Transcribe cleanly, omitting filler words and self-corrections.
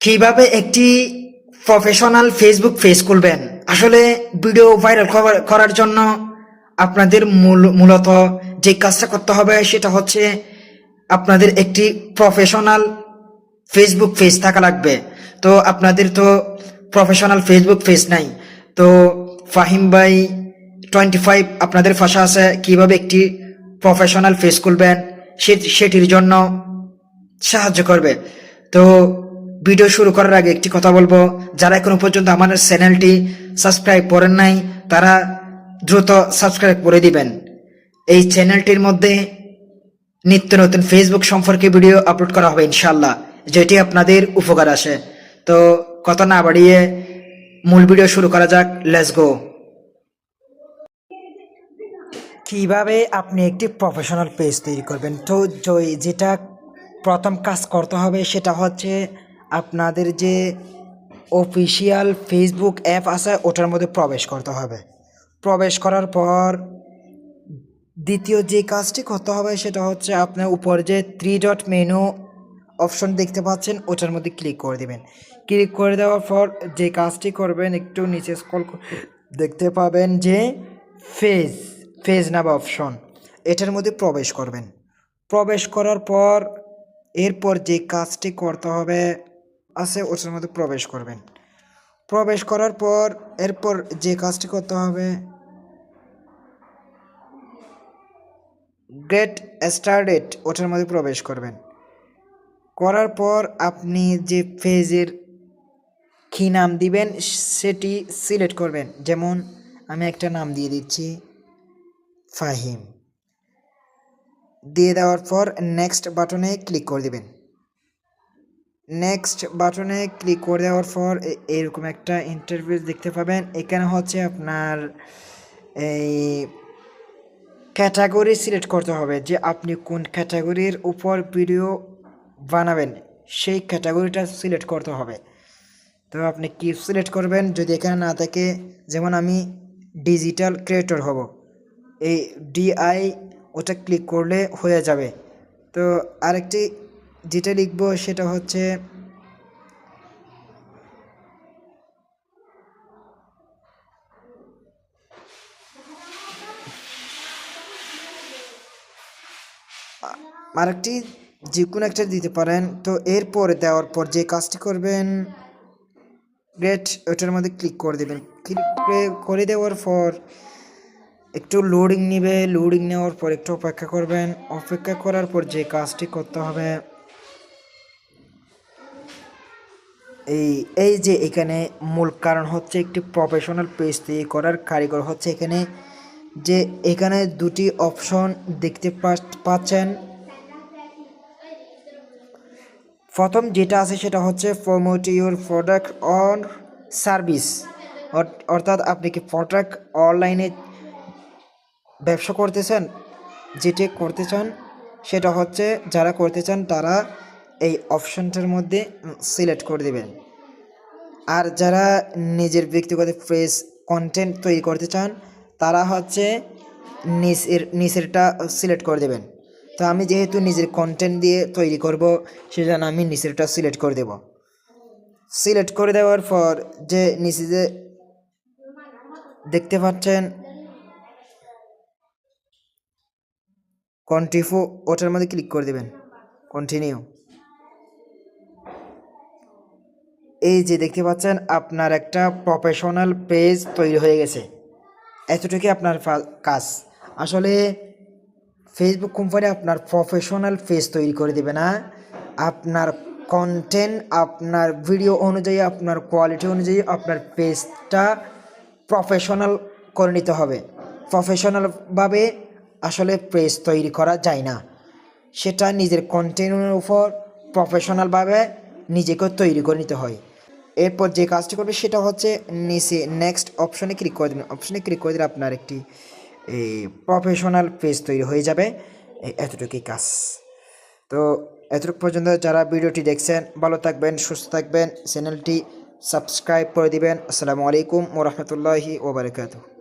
কিভাবে একটি professional Facebook page খুলবেন? আসলে ভিডিও ভাইরাল করার জন্য আপনাদের মূলত যে কাজটা করতে হবে সেটা হচ্ছে আপনাদের একটি প্রফেশনাল ফেসবুক পেজ থাকা লাগবে। তো আপনাদের তো প্রফেশনাল ফেসবুক পেজ নাই। তো ফাহিম ভাই 25 আপনাদের ভাষা আছে কিভাবে একটি প্রফেশনাল পেজ খুলবেন সেটির জন্য সাহায্য করবে। তো ভিডিও শুরু করার আগে একটি কথা বলবো, যারা এখনো পর্যন্ত আমাদের চ্যানেলটি সাবস্ক্রাইব করেন নাই তারা দ্রুত সাবস্ক্রাইব করে দিবেন। এই চ্যানেলটির মধ্যে নিত্য নতুন ফেসবুক সম্পর্কে ভিডিও আপলোড করা হবে ইনশাল্লাহ, যেটি আপনাদের উপকার আসে। তো কথা না বাড়িয়ে মূল ভিডিও শুরু করা যাক, লেটস গো। কিভাবে আপনি একটি প্রফেশনাল পেজ তৈরি করবেন? তো যেটা প্রথম কাজ করতে হবে সেটা হচ্ছে আপনাদের যে অফিসিয়াল ফেসবুক অ্যাপ আছে ওটার মধ্যে প্রবেশ করতে হবে। প্রবেশ করার পর দ্বিতীয় যে কাজটি করতে হবে সেটা হচ্ছে আপনার উপর যে 3 ডট মেনু অপশন দেখতে পাচ্ছেন ওটার মধ্যে ক্লিক করে দেবেন। ক্লিক করে দেওয়ার পর যে কাজটি করবেন, একটু নিচে স্ক্রল দেখতে পাবেন যে ফেজ নাম অপশন, এটার মধ্যে প্রবেশ করবেন। প্রবেশ করার পর এরপর যে কাজটি করতে হবে আছে ওটার মধ্যে প্রবেশ করবেন। প্রবেশ করার পর এরপর যে কাজটি করতে হবে গেট স্টার্টেড ওটার মধ্যে প্রবেশ করবেন। করার পর আপনি যে পেজের কী নাম দিবেন সেটি সিলেক্ট করবেন। যেমন আমি একটা নাম দিয়ে দিচ্ছি ফাহিম। দিয়ে দেওয়ার পর নেক্সট বাটনে ক্লিক করে দিবেন। নেক্সট বাটনে ক্লিক করে দেওয়ার পর এরকম একটা ইন্টারফেস দেখতে পাবেন। এখানে হচ্ছে আপনার এই ক্যাটাগরি সিলেক্ট করতে হবে যে আপনি কোন ক্যাটাগরির উপর ভিডিও বানাবেন, সেই ক্যাটাগরিটা সিলেক্ট করতে হবে। তো আপনি কি সিলেক্ট করবেন, যদি এখানে না থাকে, যেমন আমি ডিজিটাল ক্রিয়েটর হব, এই ডিআই ওটা ক্লিক করলে হয়ে যাবে। তো আরেকটি যেটা লিখবো সেটা হচ্ছে আরেকটি যে কোনো একটা দিতে পারেন। তো এরপর দেওয়ার পর যে কাজটি করবেন গ্রেট ওটার মধ্যে ক্লিক করে দেবেন। ক্লিক করে দেওয়ার পর একটু লোডিং নেবে, লোডিং নেওয়ার পর একটু অপেক্ষা করবেন। অপেক্ষা করার পর যে কাজটি করতে হবে এই যে এখানে মূল কারণ হচ্ছে একটি প্রফেশনাল পেজ তৈরি করার কারিগর হচ্ছে এখানে দুটি অপশন দেখতে পাচ্ছেন। প্রথম যেটা আছে সেটা হচ্ছে promote your product or service, অর্থাৎ আপনি কি প্রোডাক্ট অনলাইনে ব্যবসা করতেছেন, যেটি করতে চান সেটা হচ্ছে যারা করতে চান তারা এই অপশনটার মধ্যে সিলেক্ট করে দেবেন। আর যারা নিজের ব্যক্তিগত পেজ কন্টেন্ট তৈরি করতে চান তারা হচ্ছে নিচেরটা সিলেক্ট করে দেবেন। তো আমি যেহেতু নিজের কন্টেন্ট দিয়ে তৈরি করব সেজন্য আমি নিচেরটা সিলেক্ট করে দেব। সিলেক্ট করে দেওয়ার পর যে নিচে যে দেখতে পাচ্ছেন কন্টিনিউ ওটার মধ্যে ক্লিক করে দেবেন। কন্টিনিউ, এই যে দেখতে পাচ্ছেন আপনার একটা প্রফেশনাল পেজ তৈরি হয়ে গেছে। এতটুকুই আপনার কাজ। আসলে ফেসবুক কোম্পানি আপনার প্রফেশনাল পেজ তৈরি করে দেবে না, আপনার কন্টেন্ট আপনার ভিডিও অনুযায়ী আপনার কোয়ালিটি অনুযায়ী আপনার পেজটা প্রফেশনাল করে নিতে হবে। প্রফেশনালভাবে আসলে পেজ তৈরি করা যায় না, সেটা নিজের কন্টেন্টের উপর প্রফেশনালভাবে নিজেকে তৈরি করে নিতে হয়। এরপর যে কাজটি করবে সেটা হচ্ছে নিচে নেক্সট অপশনে ক্লিক করে দেবেন। অপশনে ক্লিক করে দিলে আপনার একটি এই প্রফেশনাল পেজ তৈরি হয়ে যাবে। এতটুকুই কাজ। তো এতটুকু পর্যন্ত যারা ভিডিওটি দেখছেন ভালো থাকবেন, সুস্থ থাকবেন, চ্যানেলটি সাবস্ক্রাইব করে দিবেন। আসসালামু আলাইকুম ওয়া রাহমাতুল্লাহি ওয়া বারাকাতুহু।